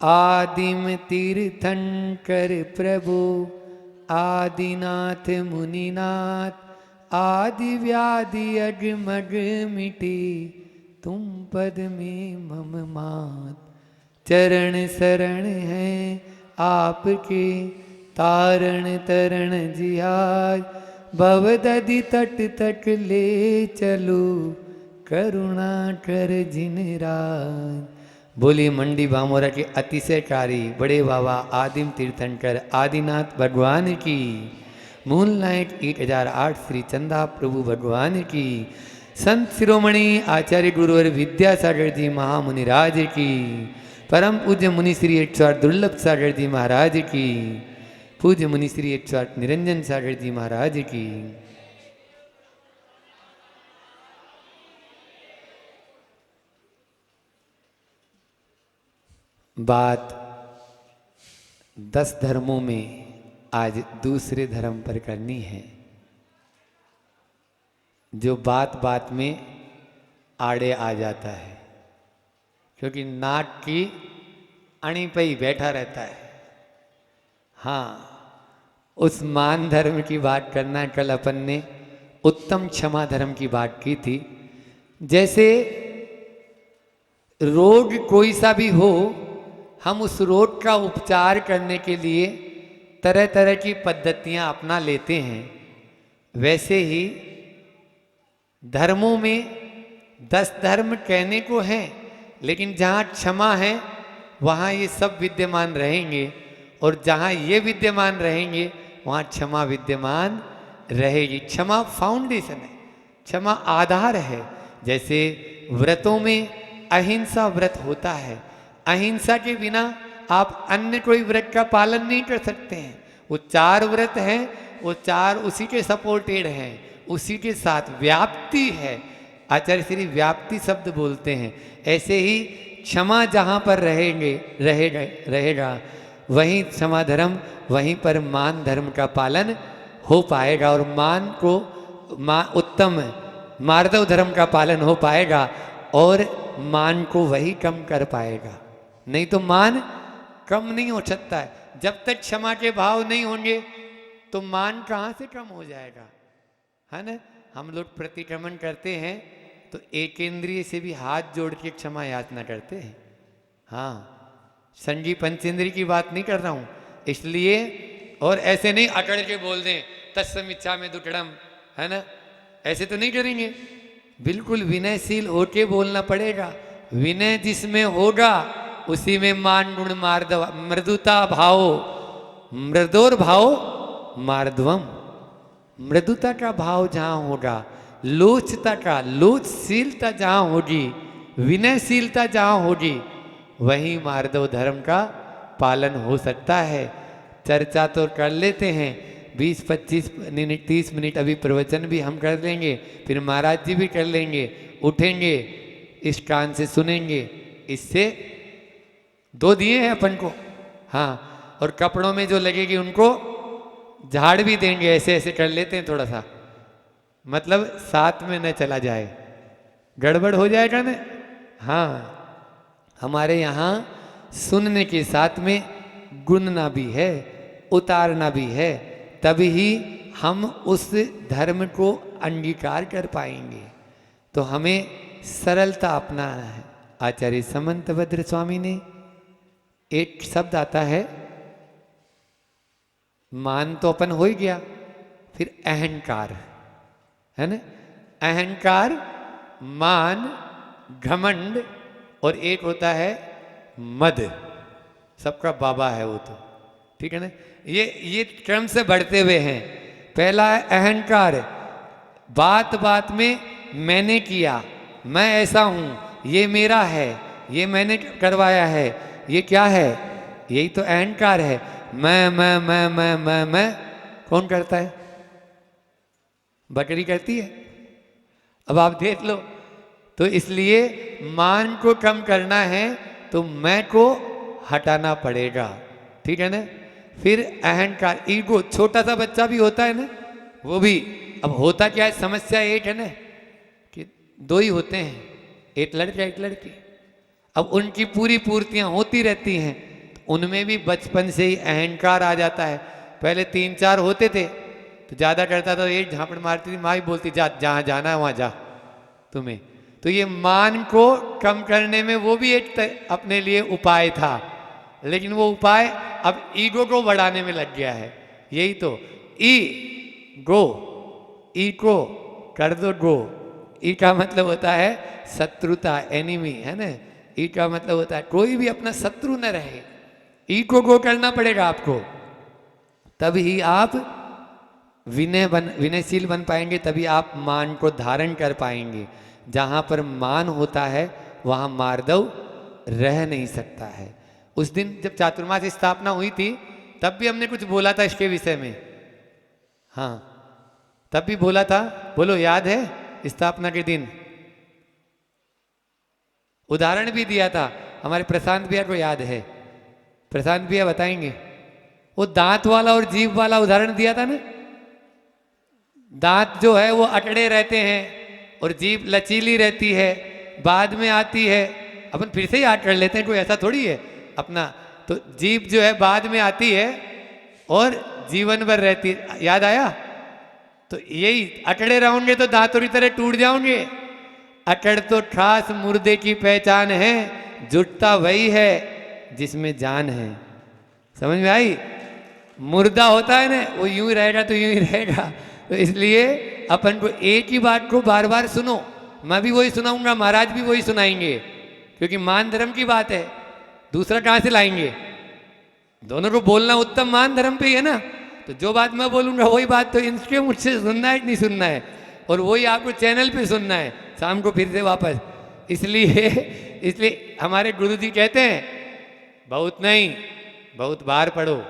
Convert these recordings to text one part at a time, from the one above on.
आदिम तीर्थंकर प्रभु आदिनाथ मुनिनाथ, आदि व्याधि अगमग मिटी, तुम पद में मम मात। चरण शरण है आपके, तारण तरण जियाज, भवदधि तट तक ले चलो, करुणा कर जिन राज। बोली मंडी बामोरा के अतिशयकारी बड़े बाबा आदिम तीर्थंकर आदिनाथ भगवान की, मूलनायक 1008 श्री चंदा प्रभु भगवान की, संत शिरोमणि आचार्य गुरुवर विद्यासागर जी महामुनिराज की, परम पूज्य मुनि श्री 108 दुर्लभ सागर जी महाराज की, पूज्य मुनि श्री 108 निरंजन सागर जी महाराज की। बात 10 धर्मों में आज दूसरे धर्म पर करनी है, जो बात बात में आड़े आ जाता है, क्योंकि नाक की अणी पे ही बैठा रहता है। हाँ, उस मान धर्म की बात करना। कल अपन ने उत्तम क्षमा धर्म की बात की थी। जैसे रोग कोई सा भी हो, हम उस रोग का उपचार करने के लिए तरह तरह की पद्धतियां अपना लेते हैं, वैसे ही धर्मों में 10 धर्म कहने को हैं, लेकिन जहाँ क्षमा है वहाँ ये सब विद्यमान रहेंगे, और जहाँ ये विद्यमान रहेंगे वहाँ क्षमा विद्यमान रहेगी। क्षमा फाउंडेशन है, क्षमा आधार है। जैसे व्रतों में अहिंसा व्रत होता है, अहिंसा के बिना आप अन्य कोई व्रत का पालन नहीं कर सकते हैं। वो 4 व्रत हैं, वो 4 उसी के सपोर्टेड हैं, उसी के साथ व्याप्ति है। आचार्य श्री व्याप्ति शब्द बोलते हैं। ऐसे ही क्षमा जहाँ पर रहेगा वहीं क्षमा धर्म, वहीं पर मान धर्म का पालन हो पाएगा, और मान को उत्तम मार्दव धर्म का पालन हो पाएगा, और मान को वही कम कर पाएगा। नहीं तो मान कम नहीं हो सकता है। जब तक क्षमा के भाव नहीं होंगे तो मान कहाँ से कम हो जाएगा, है ना। हम लोग प्रतिक्रमण करते हैं तो एक इंद्रिय से भी हाथ जोड़ के क्षमा याचना करते हैं। हाँ, संगी पंचेंद्रिय की बात नहीं कर रहा हूँ, इसलिए। और ऐसे नहीं अकड़ के बोल दें तत्समिच्छा में दुटड़म, है ना, ऐसे तो नहीं करेंगे। बिल्कुल विनयशील होके बोलना पड़ेगा। विनय जिसमें होगा उसी में मान गुण मार्दव, मृदुता भाव, मृदोर भाव मार्दवम। मृदुता का भाव जहाँ होगा, लोचता का लोचशीलता जहाँ होगी, विनयशीलता जहाँ होगी, वहीं मार्दव धर्म का पालन हो सकता है। चर्चा तो कर लेते हैं, 20-25 मिनट 30 मिनट अभी प्रवचन भी हम कर लेंगे, फिर महाराज जी भी कर लेंगे, उठेंगे, इस कान से सुनेंगे। इससे 2 दिए हैं अपन को। हाँ, और कपड़ों में जो लगेगी उनको झाड़ भी देंगे। ऐसे ऐसे कर लेते हैं थोड़ा सा, मतलब साथ में न चला जाए, गड़बड़ हो जाएगा ना। हाँ, हमारे यहाँ सुनने के साथ में गुनना भी है, उतारना भी है, तभी हम उस धर्म को अंगीकार कर पाएंगे। तो हमें सरलता अपनाना है। आचार्य समंत भद्र स्वामी ने एक शब्द आता है, मान तो अपन हो ही गया, फिर अहंकार, है ना। अहंकार, मान, घमंड, और एक होता है मद। सबका बाबा है वो तो, ठीक है ना। ये क्रम से बढ़ते हुए हैं। पहला है अहंकार, बात बात में मैंने किया, मैं ऐसा हूं, ये मेरा है, ये मैंने करवाया है, ये क्या है, यही तो अहंकार है। मैं कौन करता है? बकरी करती है। अब आप देख लो। तो इसलिए मान को कम करना है तो मैं को हटाना पड़ेगा, ठीक है ना। फिर अहंकार, ईगो, छोटा सा बच्चा भी होता है ना, वो भी। अब होता क्या है, समस्या एक है ना कि 2 ही होते हैं, एक लड़का एक लड़की। अब उनकी पूरी पूर्तियां होती रहती हैं, उनमें भी बचपन से ही अहंकार आ जाता है। पहले 3-4 होते थे तो ज़्यादा करता था, एक झापड़ मारती थी, माँ भी बोलती जा, जहाँ जाना है वहाँ जा तुम्हें। तो ये मान को कम करने में वो भी एक अपने लिए उपाय था, लेकिन वो उपाय अब ईगो को बढ़ाने में लग गया है। यही तो गो, ई को कर दो गो। ई का मतलब होता है शत्रुता, एनिमी, है ना। ई का मतलब होता है कोई भी अपना शत्रु न रहे। ई को गो करना पड़ेगा आपको, तभी आप विनयशील बन पाएंगे, तभी आप मान को धारण कर पाएंगे। जहाँ पर मान होता है वहाँ मार्दव रह नहीं सकता है। उस दिन जब चातुर्मास की स्थापना हुई थी तब भी हमने कुछ बोला था इसके विषय में। हाँ, तब भी बोला था, बोलो याद है? स्थापना के दिन उदाहरण भी दिया था, हमारे प्रशांत भैया को याद है। प्रशांत भैया बताएंगे, वो दांत वाला और जीभ वाला उदाहरण दिया था ना। दांत जो है वो अकड़े रहते हैं और जीभ लचीली रहती है, बाद में आती है। अपन फिर से याद कर लेते हैं, कोई ऐसा थोड़ी है अपना। तो जीभ जो है बाद में आती है और जीवन भर रहती है। याद आया? तो यही अकड़े रहोगे तो दांतों की तरह टूट जाओगे। अकड़ तो खास मुर्दे की पहचान है, जुटता वही है जिसमें जान है। समझ में आई? मुर्दा होता है ना, वो यूं ही रहेगा तो यूं ही रहेगा। तो इसलिए अपन को एक ही बात को बार बार सुनो। मैं भी वही सुनाऊंगा, महाराज भी वही सुनाएंगे, क्योंकि मान धर्म की बात है। दूसरा कहाँ से लाएंगे? दोनों को बोलना उत्तम मान धर्म पे ही है ना। तो जो बात मैं बोलूंगा वही बात तो इनके मुझसे सुनना है कि नहीं सुनना है, और वही आपको चैनल पे सुनना है शाम को फिर से वापस। इसलिए हमारे गुरु जी कहते हैं बहुत नहीं, बहुत बार पढ़ो।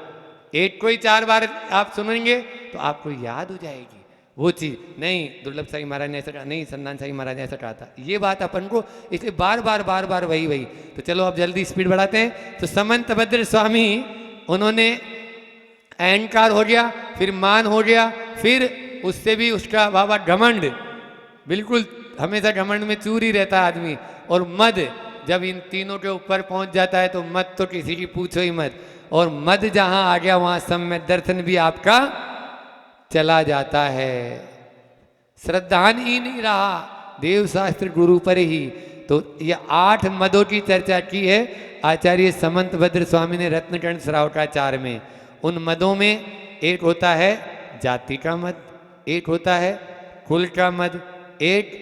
एक को ही 4 बार आप सुनेंगे तो आपको याद हो जाएगी वो चीज़। नहीं, दुर्लभ साई महाराज ने ऐसा कहा, नहीं सन्नान साई महाराज ने ऐसा कहा था, ये बात अपन को, इसलिए बार बार वही। तो चलो अब जल्दी स्पीड बढ़ाते हैं। तो समंत भद्र स्वामी, उन्होंने अहंकार हो गया, फिर मान हो गया, फिर उससे भी उसका बाबा घमंड, बिल्कुल हमेशा घमंड में चूर ही रहता है आदमी। और मद, जब इन तीनों के ऊपर पहुंच जाता है तो मद तो किसी की पूछो ही मत। और मद जहां आ गया वहां सम्यक दर्शन भी आपका चला जाता है। श्रद्धान ही नहीं रहा देव शास्त्र गुरु पर ही। तो ये 8 मदों की चर्चा की है आचार्य समंत भद्र स्वामी ने रत्नकर्ण श्रावकाचार्य में। उन मदों में एक होता है जाति का मद, एक होता है कुल का मद, एक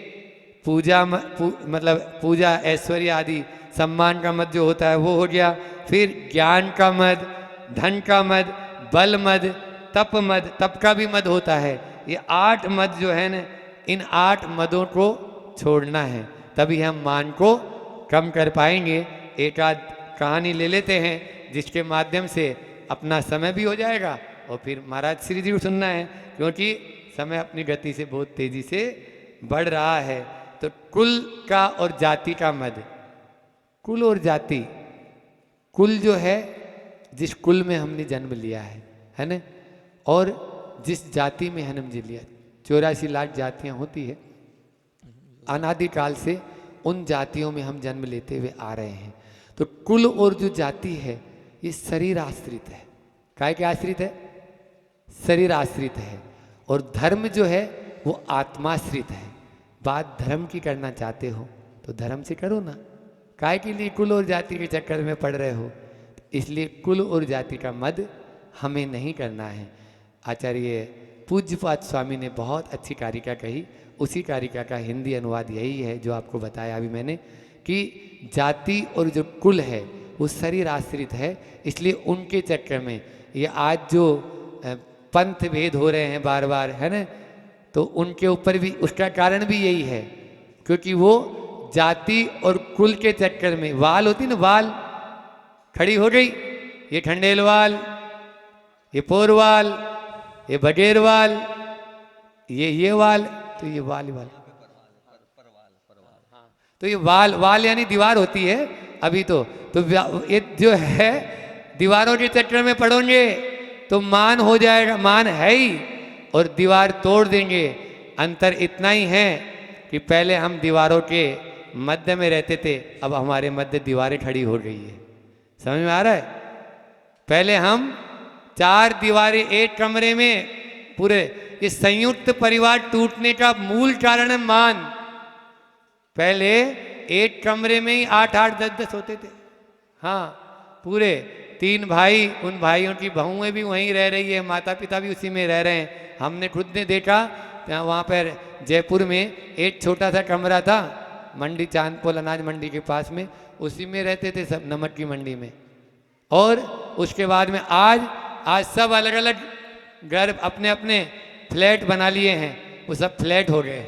पूजा मतलब पूजा ऐश्वर्य आदि सम्मान का मद जो होता है वो हो गया। फिर ज्ञान का मद, धन का मद, बल मद, तप मद, तप का भी मद होता है। ये 8 मद जो है ना, इन 8 मदों को छोड़ना है, तभी हम मान को कम कर पाएंगे। एक आध कहानी ले लेते हैं जिसके माध्यम से अपना समय भी हो जाएगा और फिर महाराज श्री जी को सुनना है, क्योंकि समय अपनी गति से बहुत तेजी से बढ़ रहा है। तो कुल का और जाति का मद, कुल और जाति, कुल जो है जिस कुल में हमने जन्म लिया है ना, और जिस जाति में जन्म लिया, 84 लाख जातियां होती है, अनादिकाल से उन जातियों में हम जन्म लेते हुए आ रहे हैं। तो कुल और जो जाति है ये शरीर आश्रित है। काय के आश्रित है? शरीर आश्रित है। और धर्म जो है वो आत्माश्रित है। बात धर्म की करना चाहते हो तो धर्म से करो ना, काय के लिए कुल और जाति के चक्कर में पड़ रहे हो? इसलिए कुल और जाति का मद हमें नहीं करना है। आचार्य पूज्यपाद स्वामी ने बहुत अच्छी कारिका कही, उसी कारिका का हिंदी अनुवाद यही है जो आपको बताया अभी मैंने, कि जाति और जो कुल है वो शरीर आश्रित है। इसलिए उनके चक्कर में ये आज जो पंथ भेद हो रहे हैं बार बार, है ना, तो उनके ऊपर भी उसका कारण भी यही है, क्योंकि वो जाति और कुल के चक्कर में, वाल होती ना, वाल खड़ी हो गई, ये खंडेलवाल, ये पोरवाल, ये बगेरवाल, ये वाल, तो ये वाल, तो ये वाल यानी दीवार होती है अभी तो ये जो है दीवारों के चक्कर में पड़ोगे तो मान हो जाएगा, मान है ही, और दीवार तोड़ देंगे। अंतर इतना ही है कि पहले हम दीवारों के मध्य में रहते थे, अब हमारे मध्य दीवारें खड़ी हो गई है। समझ में आ रहा है? पहले हम 4 दीवारें एक कमरे में पूरे, इस संयुक्त परिवार टूटने का मूल कारण है मान। पहले एक कमरे में ही 8-8, 10-10 होते थे। हाँ, पूरे 3 भाई, उन भाइयों की बहुएं भी वहीं रह रही है, माता पिता भी उसी में रह रहे हैं। हमने खुद ने देखा, वहाँ पर जयपुर में एक छोटा सा कमरा था, मंडी चांदपोल अनाज मंडी के पास में, उसी में रहते थे सब, नमक की मंडी में। और उसके बाद में आज सब अलग अलग घर, अपने अपने फ्लैट बना लिए हैं, वो सब फ्लैट हो गए।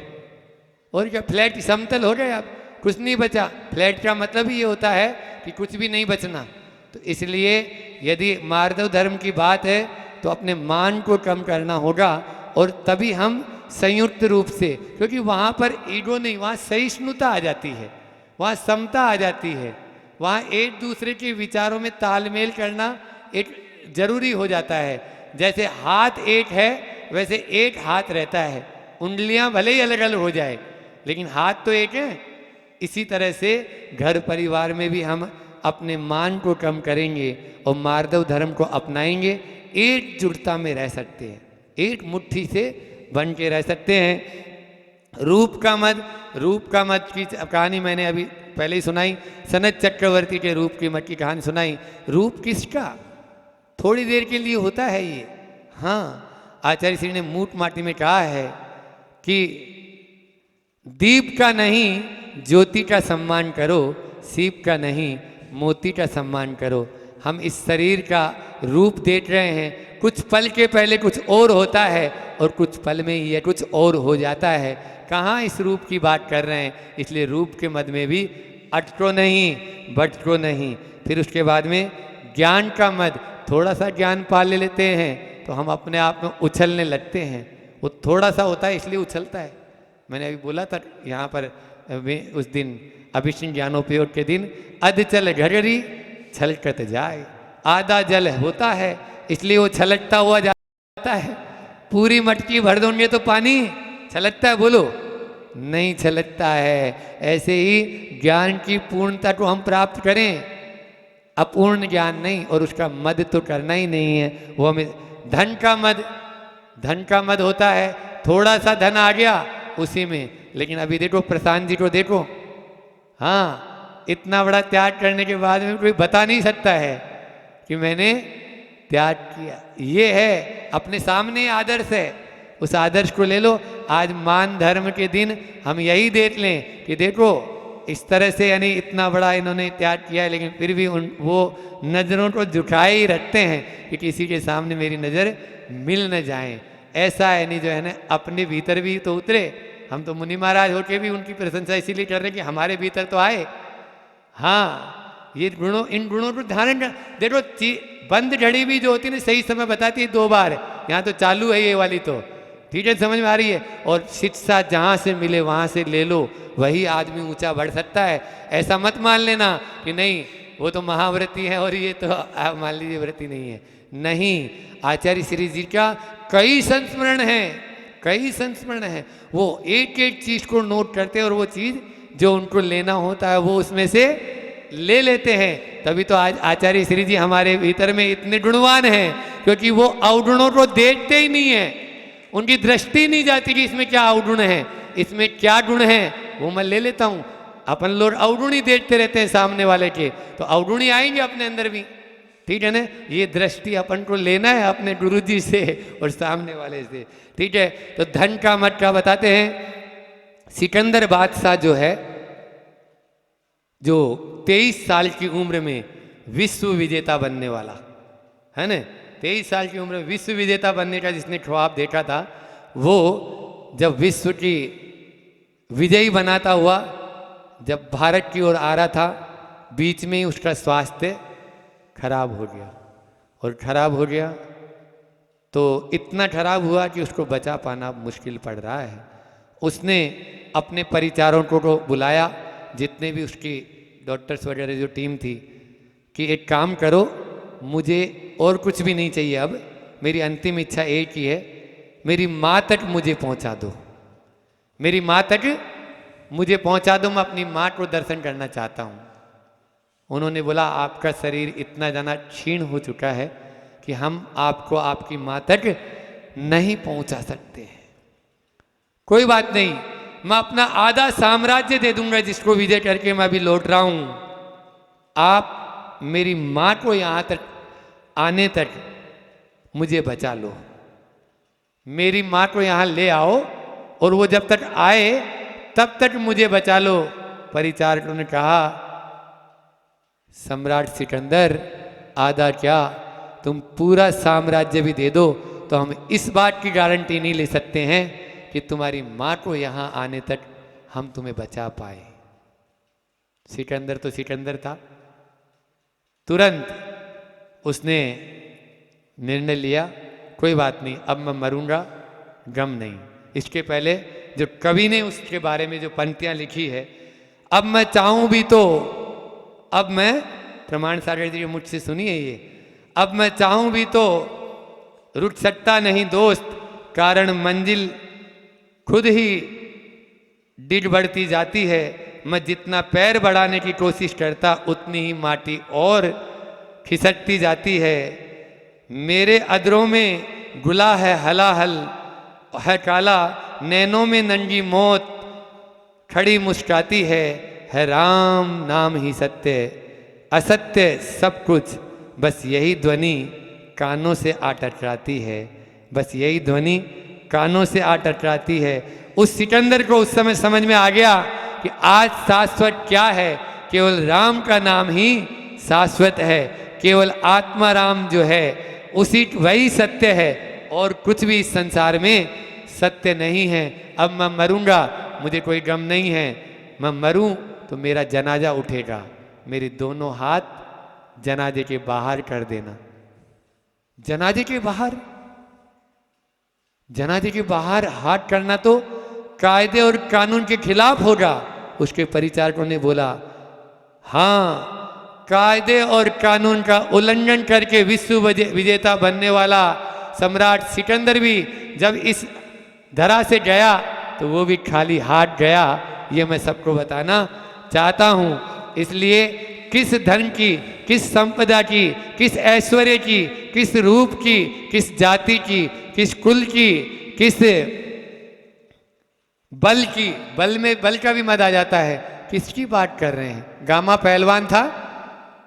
और क्या, फ्लैट समतल हो गए, अब कुछ नहीं बचा। फ्लैट का मतलब ही ये होता है कि कुछ भी नहीं बचना। तो इसलिए यदि मार्दव धर्म की बात है तो अपने मान को कम करना होगा, और तभी हम संयुक्त रूप से, क्योंकि वहाँ पर ईगो नहीं, वहाँ सहिष्णुता आ जाती है, वहाँ समता आ जाती है, वहाँ एक दूसरे के विचारों में तालमेल करना एक जरूरी हो जाता है। जैसे हाथ एक है वैसे एक हाथ रहता है, उंगलियां भले ही अलग अलग हो जाए लेकिन हाथ तो एक है। इसी तरह से घर परिवार में भी हम अपने मान को कम करेंगे और मार्दव धर्म को अपनाएंगे, एकजुटता में रह सकते हैं, एक मुट्ठी से बन के रह सकते हैं। रूप का मद की कहानी मैंने अभी पहले ही सुनाई, सनत चक्रवर्ती के रूप की मत की कहानी सुनाई। रूप किसका? थोड़ी देर के लिए होता है ये। हाँ, आचार्य श्री ने मूठ माटी में कहा है कि दीप का नहीं ज्योति का सम्मान करो, सीप का नहीं मोती का सम्मान करो। हम इस शरीर का रूप देख रहे हैं, कुछ पल के पहले कुछ और होता है और कुछ पल में ही कुछ और हो जाता है। कहाँ इस रूप की बात कर रहे हैं? इसलिए रूप के मद में भी अटको नहीं, भटको नहीं। फिर उसके बाद में ज्ञान का मद, थोड़ा सा ज्ञान पा लेते हैं तो हम अपने आप में उछलने लगते हैं। वो थोड़ा सा होता है इसलिए उछलता है। मैंने अभी बोला था यहाँ पर उस दिन अभिषेक ज्ञानोपयोग के दिन, अध चल घगरी छलकत जाए, आधा जल होता है इसलिए वो छलकता हुआ जाता है। पूरी मटकी भर दोगे तो पानी छलकता है? बोलो, नहीं छलकता है। ऐसे ही ज्ञान की पूर्णता को हम प्राप्त करें, अपूर्ण ज्ञान नहीं, और उसका मद तो करना ही नहीं है। वो हमें धन का मद होता है, थोड़ा सा धन आ गया उसी में। लेकिन अभी देखो प्रशांत जी को देखो, हाँ, इतना बड़ा त्याग करने के बाद में कोई बता नहीं सकता है कि मैंने त्याग किया। ये है अपने सामने आदर्श है, उस आदर्श को ले लो। आज मान धर्म के दिन हम यही देख लें कि देखो इस तरह से, यानी इतना बड़ा इन्होंने त्याग किया है, लेकिन फिर भी वो नज़रों को झुकाए ही रखते हैं कि किसी के सामने मेरी नज़र मिल न जाए। ऐसा है नहीं जो है ना, अपने भीतर भी तो उतरे। हम तो मुनि महाराज होके भी उनकी प्रशंसा इसीलिए कर रहे हैं कि हमारे भीतर तो आए। हाँ, ये इन गुणों को धारण कर। देखो बंद घड़ी भी जो होती है ना, सही समय बताती है 2 बार। यहाँ तो चालू है ये वाली, तो ठीक है, समझ में आ रही है। और शिक्षा जहाँ से मिले वहाँ से ले लो, वही आदमी ऊंचा बढ़ सकता है। ऐसा मत मान लेना कि नहीं वो तो महाव्रती है और ये तो आप मान लीजिए व्रती नहीं है। नहीं, आचार्य श्री जी का कई संस्मरण हैं, वो एक एक चीज को नोट करते हैं और वो चीज जो उनको लेना होता है वो उसमें से ले लेते हैं। तभी तो आज आचार्य श्री जी हमारे भीतर में इतने गुणवान हैं, क्योंकि वो अवगुणों को देखते ही नहीं है, उनकी दृष्टि नहीं जाती कि इसमें क्या अवगुण है, इसमें क्या गुण है, वो मैं ले लेता हूँ। अपन लोग अवगुण ही देखते रहते हैं सामने वाले के, तो अवगुण ही आएंगे अपने अंदर भी, ठीक है ना। ये दृष्टि अपन को लेना है अपने गुरुजी से और सामने वाले से, ठीक है। तो धन का मत का बताते हैं। सिकंदर बादशाह जो है, जो 23 साल की उम्र में विश्व विजेता बनने वाला है ना, 23 साल की उम्र में विश्व विजेता बनने का जिसने ख्वाब देखा था, वो जब विश्व की विजयी बनाता हुआ जब भारत की ओर आ रहा था, बीच में ही उसका स्वास्थ्य खराब हो गया। और खराब हो गया तो इतना खराब हुआ कि उसको बचा पाना मुश्किल पड़ रहा है। उसने अपने परिचारकों को बुलाया, जितने भी उसकी डॉक्टर्स वगैरह जो टीम थी, कि एक काम करो, मुझे और कुछ भी नहीं चाहिए, अब मेरी अंतिम इच्छा एक ही है, मेरी माँ तक मुझे पहुँचा दो, मेरी माँ तक मुझे पहुँचा दो, मैं अपनी माँ को दर्शन करना चाहता हूँ। उन्होंने बोला आपका शरीर इतना ज़्यादा क्षीण हो चुका है कि हम आपको आपकी माँ तक नहीं पहुंचा सकते हैं। कोई बात नहीं, मैं अपना आधा साम्राज्य दे दूंगा जिसको विजय करके मैं अभी लौट रहा हूं। आप मेरी माँ को यहाँ तक आने तक मुझे बचा लो, मेरी माँ को यहाँ ले आओ और वो जब तक आए तब तक मुझे बचा लो। परिचारकों ने कहा सम्राट सिकंदर, आधा क्या तुम पूरा साम्राज्य भी दे दो तो हम इस बात की गारंटी नहीं ले सकते हैं कि तुम्हारी माँ को यहाँ आने तक हम तुम्हें बचा पाए। सिकंदर तो सिकंदर था, तुरंत उसने निर्णय लिया कोई बात नहीं, अब मैं मरूंगा, गम नहीं। इसके पहले जो कवि ने उसके बारे में जो पंक्तियां लिखी है, अब मैं चाहूं भी तो, अब मैं, प्रमाण सागर जी मुझसे सुनिए ये, अब मैं चाहूं भी तो रुक सकता नहीं दोस्त, कारण मंजिल खुद ही डिग बढ़ती जाती है। मैं जितना पैर बढ़ाने की कोशिश करता उतनी ही माटी और खिसकती जाती है। मेरे अधरों में गुला है हलाहल है काला, नैनों में नंगी मौत खड़ी मुस्काती है राम नाम ही सत्य, असत्य सब कुछ बस यही ध्वनि कानों से आ टकराती है, बस यही ध्वनि कानों से आ टकराती है। उस सिकंदर को उस समय समझ में आ गया कि आज शाश्वत क्या है, केवल राम का नाम ही शाश्वत है, केवल आत्मा राम जो है उसी वही सत्य है और कुछ भी इस संसार में सत्य नहीं है। अब मैं मरूंगा, मुझे कोई गम नहीं है, मैं मरूं तो मेरा जनाजा उठेगा, मेरे दोनों हाथ जनाजे के बाहर कर देना। जनाजे के बाहर, जनाजे के बाहर हाथ करना तो कायदे और कानून के खिलाफ होगा। उसके परिचारकों ने बोला हाँ, कायदे और कानून का उल्लंघन करके विश्व विजेता बनने वाला सम्राट सिकंदर भी जब इस धरा से गया तो वो भी खाली हाथ गया, ये मैं सबको बताना चाहता हूँ। इसलिए किस धन की, किस संपदा की, किस ऐश्वर्य की, किस रूप की, किस जाति की, किस कुल की, किस बल की, बल में बल का भी मद आ जाता है, किसकी बात कर रहे हैं। गामा पहलवान था,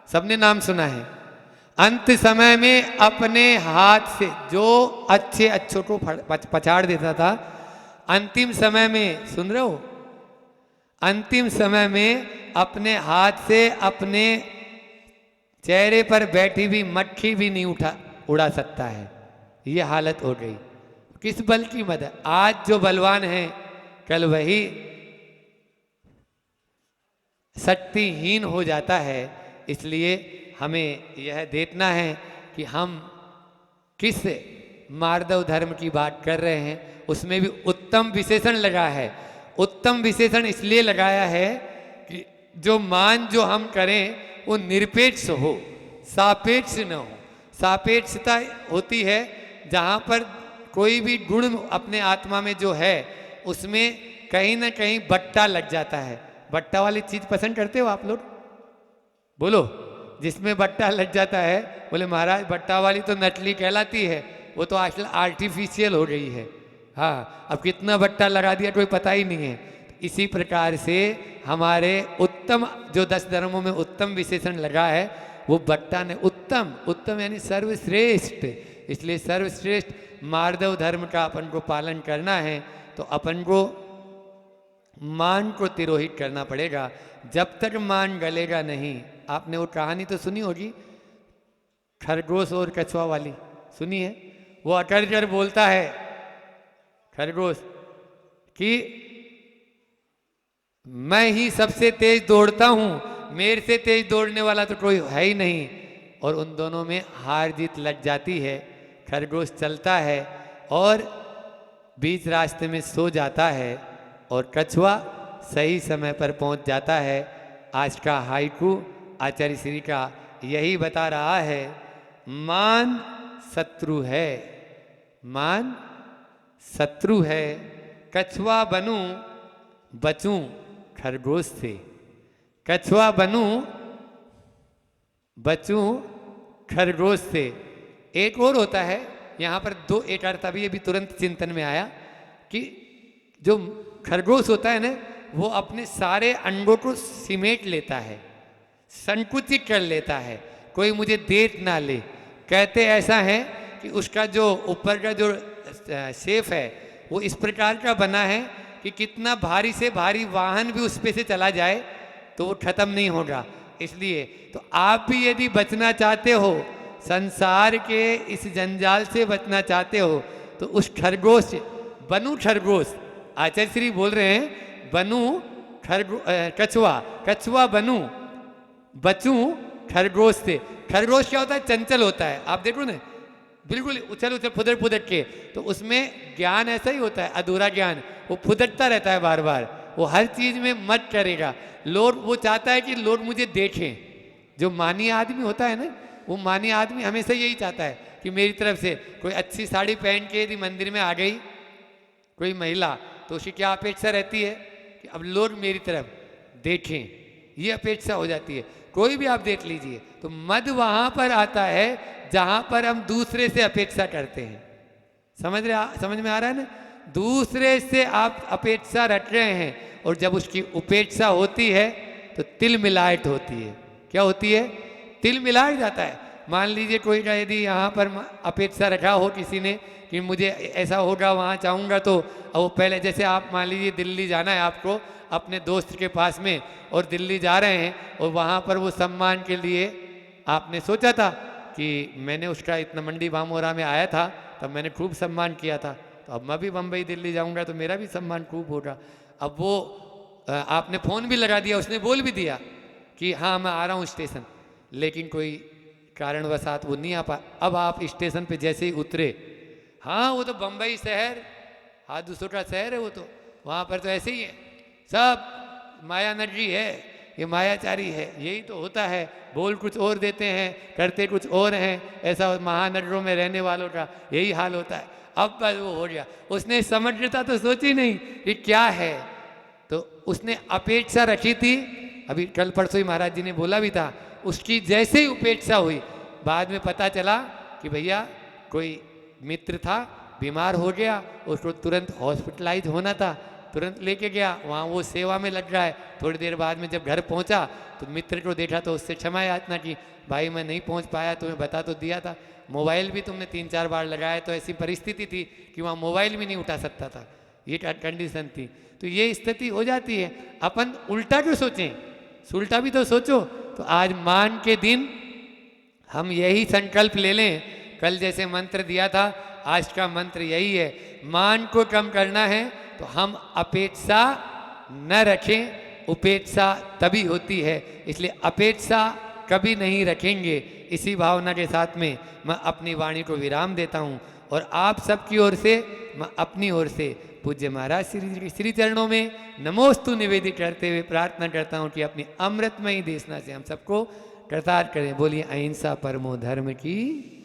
सबने नाम सुना है। अंत समय में अपने हाथ से जो अच्छों को पछाड़ देता था, अंतिम समय में, सुन रहे हो, अंतिम समय में अपने हाथ से अपने चेहरे पर बैठी हुई मक्खी भी नहीं उड़ा सकता है, ये हालत हो गई। किस बल की मदद, आज जो बलवान है कल वही शक्तिहीन हो जाता है। इसलिए हमें यह देखना है कि हम किस मार्दव धर्म की बात कर रहे हैं। उसमें भी उत्तम विशेषण लगा है। उत्तम विशेषण इसलिए लगाया है कि जो मान जो हम करें वो निरपेक्ष हो, सापेक्ष न हो। सापेक्षता होती है जहाँ पर कोई भी गुण अपने आत्मा में जो है उसमें कहीं ना कहीं बट्टा लग जाता है। बट्टा वाली चीज पसंद करते हो आप लोग? बोलो, जिसमें बट्टा लग जाता है। बोले महाराज बट्टा वाली तो नकली कहलाती है, वो तो आजकल आर्टिफिशियल हो गई है। हाँ, अब कितना बट्टा लगा दिया कोई पता ही नहीं है। इसी प्रकार से हमारे उत्तम जो 10 धर्मों में उत्तम विशेषण लगा है वो बट्टा ने उत्तम, उत्तम यानी सर्वश्रेष्ठ। इसलिए सर्वश्रेष्ठ मार्दव धर्म का अपन को पालन करना है तो अपन को मान को तिरोहित करना पड़ेगा। जब तक मान गलेगा नहीं। आपने वो कहानी तो सुनी होगी, खरगोश और कछुआ वाली, सुनी है? वो अकड़ कर बोलता है खरगोश कि मैं ही सबसे तेज दौड़ता हूं, मेरे से तेज दौड़ने वाला तो कोई है ही नहीं। और उन दोनों में हार जीत लग जाती है। खरगोश चलता है और बीच रास्ते में सो जाता है और कछुआ सही समय पर पहुंच जाता है। आज का हाइकू आचार्य श्री का यही बता रहा है, मान शत्रु है, मान शत्रु है। कछुआ बनूं बचूं खरगोश से, कछुआ बनूं बचूं खरगोश से। एक और होता है यहाँ पर दो, एक अर्थ अभी तुरंत चिंतन में आया कि जो खरगोश होता है ना, वो अपने सारे अंडों को सिमेट लेता है, संकुचित कर लेता है, कोई मुझे देख ना ले। कहते ऐसा है कि उसका जो ऊपर का जो शेफ है वो इस प्रकार का बना है कि कितना भारी से भारी वाहन भी उस पे से चला जाए तो वो खत्म नहीं होगा। इसलिए तो आप भी यदि बचना चाहते हो, संसार के इस जंजाल से बचना चाहते हो, तो उस खरगोश, बनू खरगोश, आचार्य श्री बोल रहे हैं, बनू कछुआ, कछुआ बनू, बचूं खरगोश से। खरगोश क्या होता है? चंचल होता है। आप देखो ना, बिल्कुल उछल उछल फुदर फुदर के, तो उसमें ज्ञान ऐसा ही होता है, अधूरा ज्ञान, वो फुदकता रहता है बार बार, वो हर चीज में मत करेगा। लोग, वो चाहता है कि लोग मुझे देखें। जो मानी आदमी होता है ना, वो मानी आदमी हमेशा यही चाहता है कि मेरी तरफ से कोई अच्छी साड़ी पहन के यदि मंदिर में आ गई कोई महिला, तो उसकी क्या अपेक्षा रहती है कि अब लोग मेरी तरफ देखें, ये अपेक्षा हो जाती है। कोई भी आप देख लीजिए, तो मद वहां पर आता है जहां पर हम दूसरे से अपेक्षा करते हैं। समझ में आ रहा है ना? दूसरे से आप अपेक्षा रख रहे हैं, और जब उसकी उपेक्षा होती है तो तिल मिलाट होती है। क्या होती है? तिल मिलाट जाता है। मान लीजिए कोई का यदि यहाँ पर अपेक्षा रखा हो किसी ने कि मुझे ऐसा होगा, वहाँ चाहूँगा, तो वो पहले, जैसे आप मान लीजिए दिल्ली जाना है आपको अपने दोस्त के पास में, और दिल्ली जा रहे हैं, और वहाँ पर वो सम्मान के लिए आपने सोचा था कि मैंने उसका इतना मंडी बामोरा में आया था तब मैंने खूब सम्मान किया था, तो अब मैं भी बम्बई दिल्ली जाऊँगा तो मेरा भी सम्मान खूब होगा। अब वो आपने फ़ोन भी लगा दिया, उसने बोल भी दिया कि हाँ मैं आ रहा हूँ स्टेशन, लेकिन कोई कारणवशात वो नहीं आ पा। अब आप स्टेशन पे जैसे ही उतरे, हाँ वो तो बम्बई शहर, हाँ दूसरों का शहर है वो, तो वहाँ पर तो ऐसे ही है, सब माया नगरी है, ये मायाचारी है, यही तो होता है। बोल कुछ और देते हैं, करते कुछ और हैं, ऐसा महानगरों में रहने वालों का यही हाल होता है। अब बस वो हो गया, उसने समझता तो सोची नहीं कि क्या है, तो उसने अपेक्षा रखी थी। अभी कल परसों ही महाराज जी ने बोला भी था, उसकी जैसे ही उपेक्षा हुई, बाद में पता चला कि भैया कोई मित्र था, बीमार हो गया, उसको तुरंत हॉस्पिटलाइज होना था, तुरंत लेके गया, वहाँ वो सेवा में लग रहा है। थोड़ी देर बाद में जब घर पहुँचा तो मित्र को देखा तो उससे क्षमा याचना की, भाई मैं नहीं पहुँच पाया, तुम्हें बता तो दिया था, मोबाइल भी तुमने 3-4 बार लगाया, तो ऐसी परिस्थिति थी कि वहाँ मोबाइल भी नहीं उठा सकता था, ये कंडीशन थी। तो ये स्थिति हो जाती है। अपन उल्टा क्यों सोचें, उल्टा भी तो सोचो। तो आज मान के दिन हम यही संकल्प ले लें, कल जैसे मंत्र दिया था, आज का मंत्र यही है, मान को कम करना है तो हम अपेक्षा न रखें, उपेक्षा तभी होती है। इसलिए अपेक्षा कभी नहीं रखेंगे। इसी भावना के साथ में मैं अपनी वाणी को विराम देता हूँ, और आप सबकी ओर से, मैं अपनी ओर से पूज्य महाराज श्री चरणों में नमोस्तु निवेदित करते हुए प्रार्थना करता हूँ कि अपनी अमृतमयी देशना से हम सबको कृतार्थ करें। बोलिए अहिंसा परमो धर्म की।